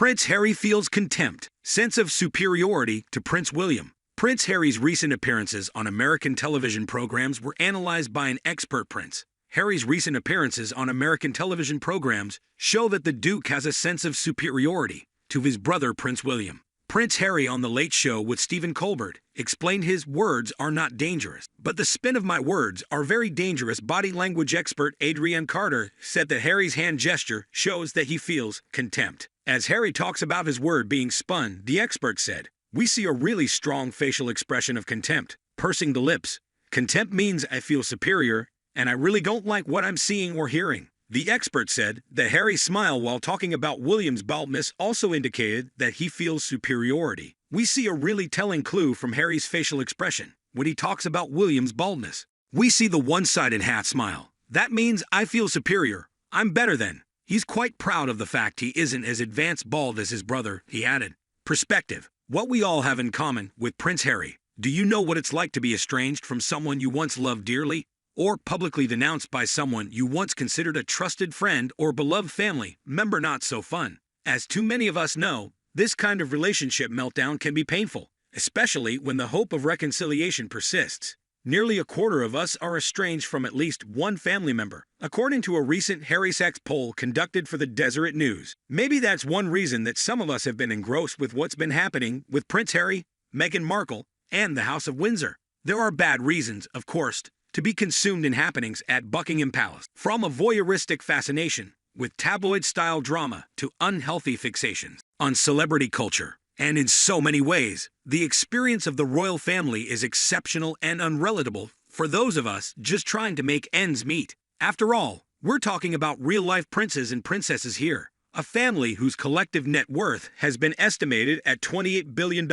Prince Harry feels contempt, sense of superiority to Prince William. Prince Harry's recent appearances on American television programs were analyzed by an expert. Prince Harry's recent appearances on American television programs show that the Duke has a sense of superiority to his brother Prince William. Prince Harry on The Late Show with Stephen Colbert explained his words are not dangerous, but the spin of my words are very dangerous. Body language expert Adrienne Carter said that Harry's hand gesture shows that he feels contempt. As Harry talks about his word being spun, the expert said, "We see a really strong facial expression of contempt, pursing the lips. Contempt means I feel superior, and I really don't like what I'm seeing or hearing." The expert said that Harry's smile while talking about William's baldness also indicated that he feels superiority. We see a really telling clue from Harry's facial expression when he talks about William's baldness. We see the one-sided half smile. That means I feel superior. I'm better than. He's quite proud of the fact he isn't as advanced bald as his brother, he added. Perspective. What we all have in common with Prince Harry. Do you know what it's like to be estranged from someone you once loved dearly? Or publicly denounced by someone you once considered a trusted friend or beloved family member? Not so fun. As too many of us know, this kind of relationship meltdown can be painful, especially when the hope of reconciliation persists. Nearly a quarter of us are estranged from at least one family member, according to a recent Harry Sachs poll conducted for the Deseret News. Maybe that's one reason that some of us have been engrossed with what's been happening with Prince Harry, Meghan Markle, and the House of Windsor. There are bad reasons, of course, to be consumed in happenings at Buckingham Palace, from a voyeuristic fascination with tabloid-style drama to unhealthy fixations on celebrity culture. And in so many ways, the experience of the royal family is exceptional and unrelatable for those of us just trying to make ends meet. After all, we're talking about real-life princes and princesses here, a family whose collective net worth has been estimated at $28 billion.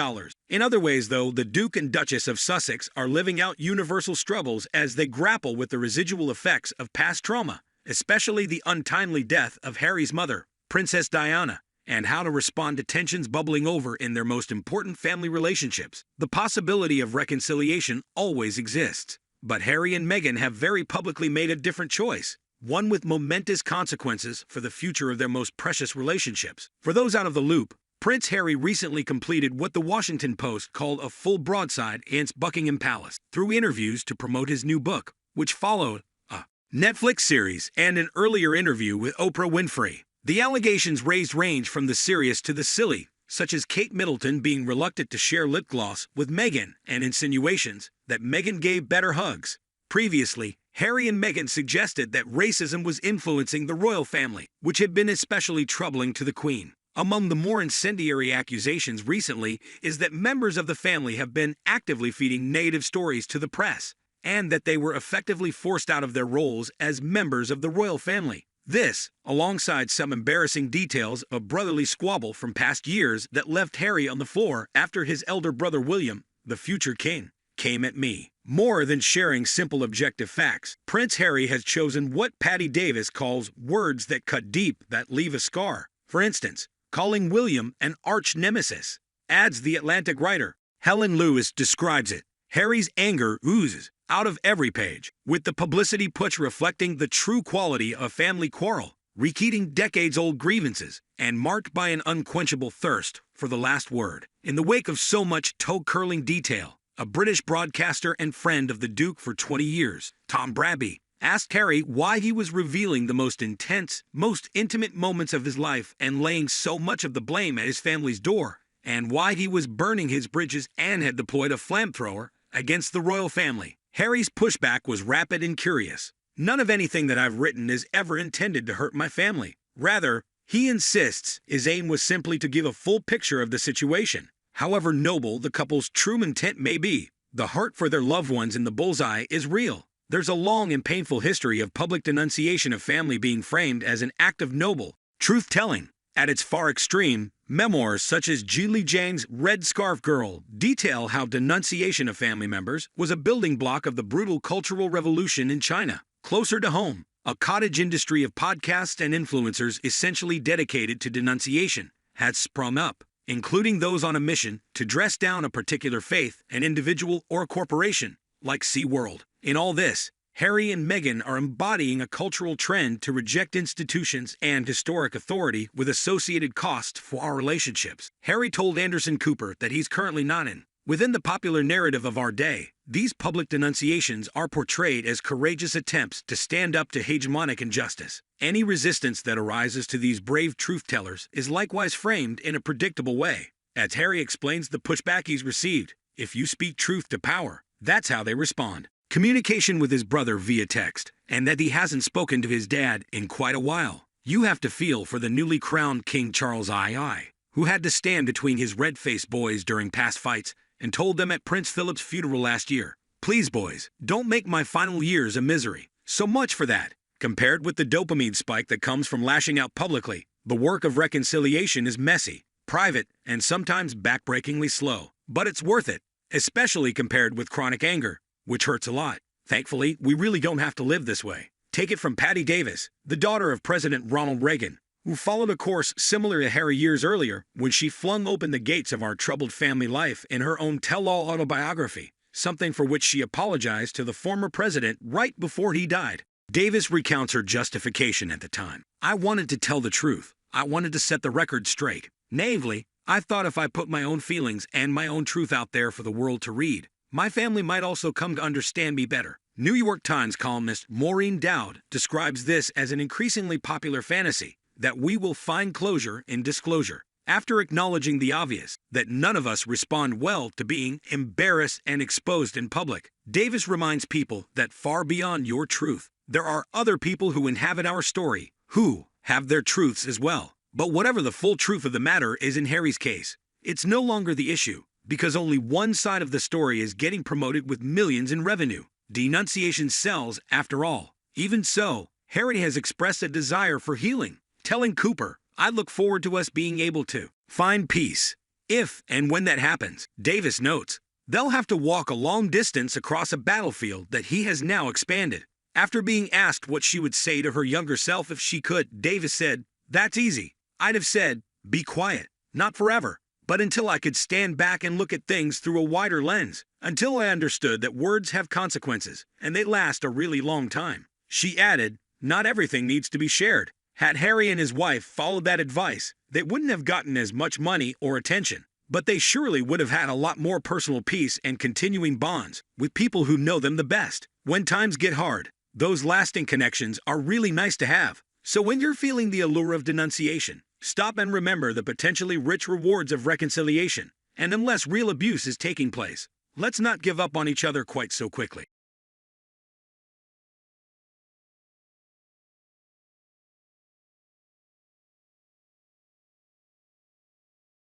In other ways, though, the Duke and Duchess of Sussex are living out universal struggles as they grapple with the residual effects of past trauma, especially the untimely death of Harry's mother, Princess Diana, and how to respond to tensions bubbling over in their most important family relationships. The possibility of reconciliation always exists, but Harry and Meghan have very publicly made a different choice, one with momentous consequences for the future of their most precious relationships. For those out of the loop, Prince Harry recently completed what the Washington Post called a full broadside against Buckingham Palace through interviews to promote his new book, which followed a Netflix series and an earlier interview with Oprah Winfrey. The allegations raised range from the serious to the silly, such as Kate Middleton being reluctant to share lip gloss with Meghan and insinuations that Meghan gave better hugs. Previously, Harry and Meghan suggested that racism was influencing the royal family, which had been especially troubling to the Queen. Among the more incendiary accusations recently is that members of the family have been actively feeding negative stories to the press, and that they were effectively forced out of their roles as members of the royal family. This, alongside some embarrassing details of brotherly squabble from past years that left Harry on the floor after his elder brother William, the future king, came at me. More than sharing simple objective facts, Prince Harry has chosen what Patty Davis calls words that cut deep, that leave a scar. For instance, calling William an arch-nemesis. Adds the Atlantic writer Helen Lewis describes it. Harry's anger oozes out of every page, with the publicity push reflecting the true quality of a family quarrel, repeating decades-old grievances, and marked by an unquenchable thirst for the last word. In the wake of so much toe-curling detail, a British broadcaster and friend of the Duke for 20 years, Tom Bradby, asked Harry why he was revealing the most intense, most intimate moments of his life and laying so much of the blame at his family's door, and why he was burning his bridges and had deployed a flamethrower against the royal family. Harry's pushback was rapid and curious. None of anything that I've written is ever intended to hurt my family. Rather, he insists his aim was simply to give a full picture of the situation. However noble the couple's true intent may be, the heart for their loved ones in the bullseye is real. There's a long and painful history of public denunciation of family being framed as an act of noble truth-telling. At its far extreme, memoirs such as Julie Jang's Red Scarf Girl detail how denunciation of family members was a building block of the brutal cultural revolution in China. Closer to home, a cottage industry of podcasts and influencers essentially dedicated to denunciation had sprung up, including those on a mission to dress down a particular faith, an individual, or a corporation, like SeaWorld. In all this, Harry and Meghan are embodying a cultural trend to reject institutions and historic authority with associated costs for our relationships. Harry told Anderson Cooper that he's currently not in. Within the popular narrative of our day, these public denunciations are portrayed as courageous attempts to stand up to hegemonic injustice. Any resistance that arises to these brave truth-tellers is likewise framed in a predictable way. As Harry explains the pushback he's received, if you speak truth to power, that's how they respond. Communication with his brother via text, and that he hasn't spoken to his dad in quite a while. You have to feel for the newly crowned King Charles II, who had to stand between his red-faced boys during past fights and told them at Prince Philip's funeral last year, "Please, boys, don't make my final years a misery." So much for that. Compared with the dopamine spike that comes from lashing out publicly, the work of reconciliation is messy, private, and sometimes backbreakingly slow. But it's worth it, especially compared with chronic anger, which hurts a lot. Thankfully, we really don't have to live this way. Take it from Patty Davis, the daughter of President Ronald Reagan, who followed a course similar to Harry years earlier when she flung open the gates of our troubled family life in her own tell-all autobiography, something for which she apologized to the former president right before he died. Davis recounts her justification at the time. "I wanted to tell the truth. I wanted to set the record straight. Naively, I thought if I put my own feelings and my own truth out there for the world to read, my family might also come to understand me better." New York Times columnist Maureen Dowd describes this as an increasingly popular fantasy, that we will find closure in disclosure. After acknowledging the obvious, that none of us respond well to being embarrassed and exposed in public, Davis reminds people that far beyond your truth, there are other people who inhabit our story, who have their truths as well. But whatever the full truth of the matter is in Harry's case, it's no longer the issue, because only one side of the story is getting promoted with millions in revenue. Denunciation sells, after all. Even so, Harry has expressed a desire for healing, telling Cooper, "I look forward to us being able to find peace." If and when that happens, Davis notes, they'll have to walk a long distance across a battlefield that he has now expanded. After being asked what she would say to her younger self if she could, Davis said, "That's easy. I'd have said, be quiet, not forever, but until I could stand back and look at things through a wider lens, until I understood that words have consequences, and they last a really long time." She added, "Not everything needs to be shared." Had Harry and his wife followed that advice, they wouldn't have gotten as much money or attention, but they surely would have had a lot more personal peace and continuing bonds with people who know them the best. When times get hard, those lasting connections are really nice to have. So when you're feeling the allure of denunciation, stop and remember the potentially rich rewards of reconciliation. And unless real abuse is taking place, let's not give up on each other quite so quickly.